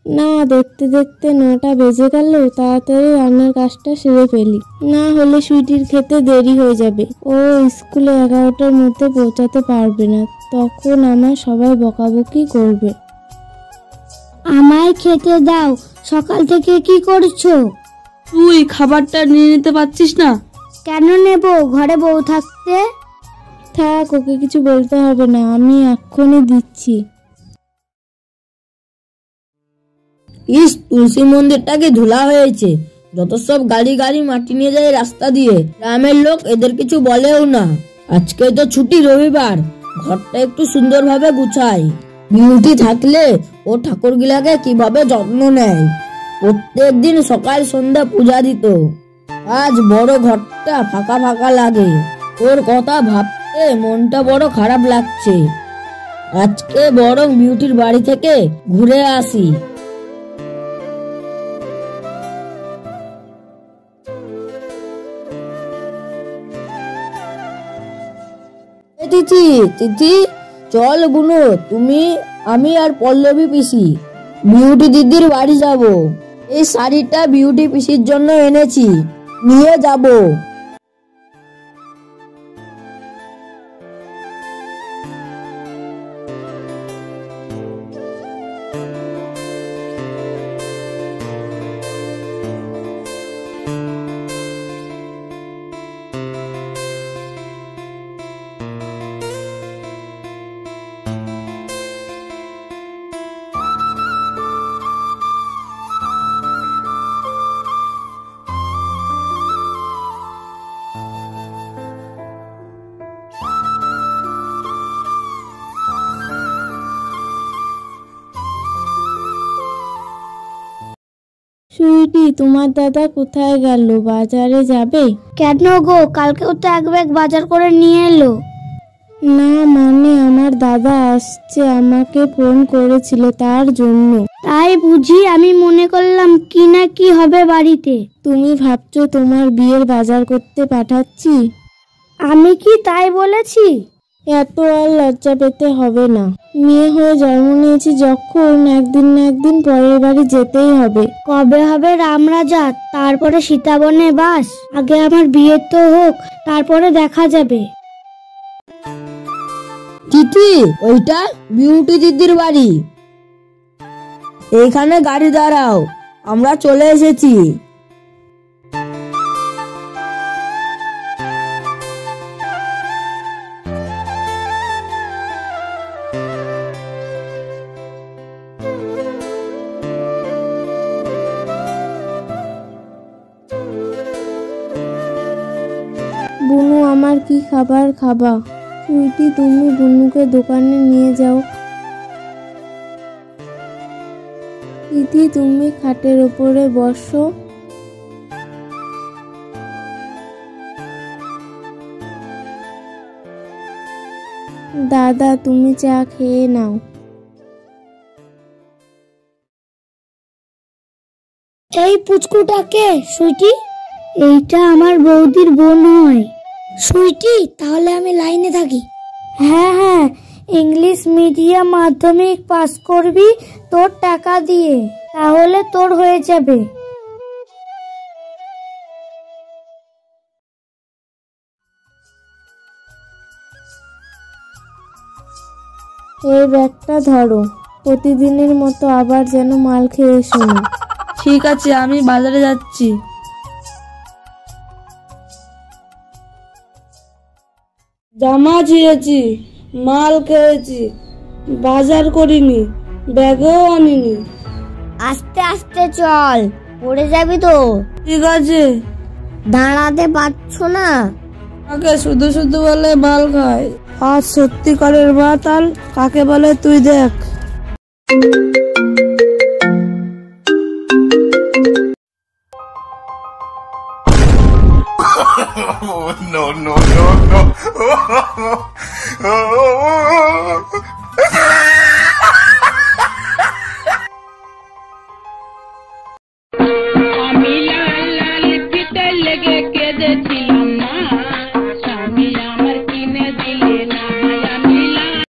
না, দেখতে দেখতে 9টা বেজে গেল। তাড়াতাড়ি রান্নার কাজটা সেরে ফেলি, না হলে সুইটির খেতে দেরি হয়ে যাবে। ও স্কুলে 11টার মধ্যে পৌঁছাতে পারবে না, তখন আমার সবাই বকাবকি করবে। আমায় খেতে দাও, সকাল থেকে কি করছো? তুই খাবারটা নিয়ে নিতে পারছিস না? কেন নেব, ঘরে বউ থাকতে। থাক, ওকে কিছু বলতে হবে না, আমি এক্ষুনি দিচ্ছি। ইস, তুলসী মন্দিরটাকে ধুলা হয়েছে। যত সব গাড়ি গাড়ি মাটি নিয়ে যায় রাস্তা দিয়ে, গ্রামের লোক এদের কিছু বলেও না। আজকে তো ছুটি, রবিবার, ঘরটা একটু সুন্দরভাবে গুছাই। বিউটি থাকলে ও ঠাকুরগুলাকে কিভাবে যত্ন নেয়। প্রত্যেক দিন সকাল সন্ধ্যা পূজা দিত। আজ বড় ঘরটা ফাঁকা ফাঁকা লাগে। ওর কথা ভাবতে মনটা বড় খারাপ লাগছে। আজকে বরং বিউটির বাড়ি থেকে ঘুরে আসি। তিথি, তিথি, চল বুনু, তুমি, আমি আর পল্লবী পিসি বিউটি দিদির বাড়ি যাব। এই শাড়িটা বিউটি পিসির জন্য এনেছি, নিয়ে যাব। সুইটি, তোমার দাদা কোথায় গেল? বাজারে যাবে? কেন গো, কালকেও তো এক ব্যাগ বাজার করে নিয়ে এলো। না, মানে আমার দাদা আসছে, আমাকে ফোন করেছিল তার জন্য। তাই বুঝি? আমি মনে করলাম কি না কি হবে বাড়িতে। তুমি ভাবছো তোমার বিয়ের বাজার করতে পাঠাচ্ছি? আমি কি তাই বলেছি? এত আর লজ্জা পেতে হবে না। মেয়ে হয়ে জন্ম নিয়েছি যখন, একদিন না একদিন পরের বাড়ি যেতেই হবে। কবে হবে রামরাজা, তারপরে সীতাবনে বাস? আগে আমার বিয়ে তো হোক, তারপরে দেখা যাবে। তিথি, ওইটা বিউটি দিদির বাড়ি। এইখানে গাড়ি দাঁড়াও, আমরা চলে এসেছি। বুনু, আমার কি খাবার খাবা? সুইটি, তুমি বুনুকে দোকানে নিয়ে যাও। তিথি, তুমি খাটের ওপরে বসো। দাদা, তুমি চা খেয়ে নাও। এই পুচকুটাকে সুইটি? এইটা আমার বৌদির বোন হয়। সুইটি, তাহলে আমি লাইনে থাকি। হ্যাঁ হ্যাঁ, ইংলিশ মিডিয়াম মাধ্যমিক পাস করবি তোর টাকা দিয়ে, তাহলে তোর হয়ে যাবে। এই ব্যাগটা ধরো, প্রতিদিনের মতো আবার যেন মাল খেয়ে এসো না। ঠিক আছে, আমি বাজারে যাচ্ছি। জামা ছিঁড়েছি, মাল খেয়েছি, বাজার করিনি, ব্যাগও আনিনি। আস্তে আস্তে চল, পড়ে যাবি তো। ঠিক আছে। দাঁড়াতে পারছো না? কাকে শুধু শুধু বলে মাল খায়, আজ সত্যিকারের মাতাল কাকে বলে তুই দেখ।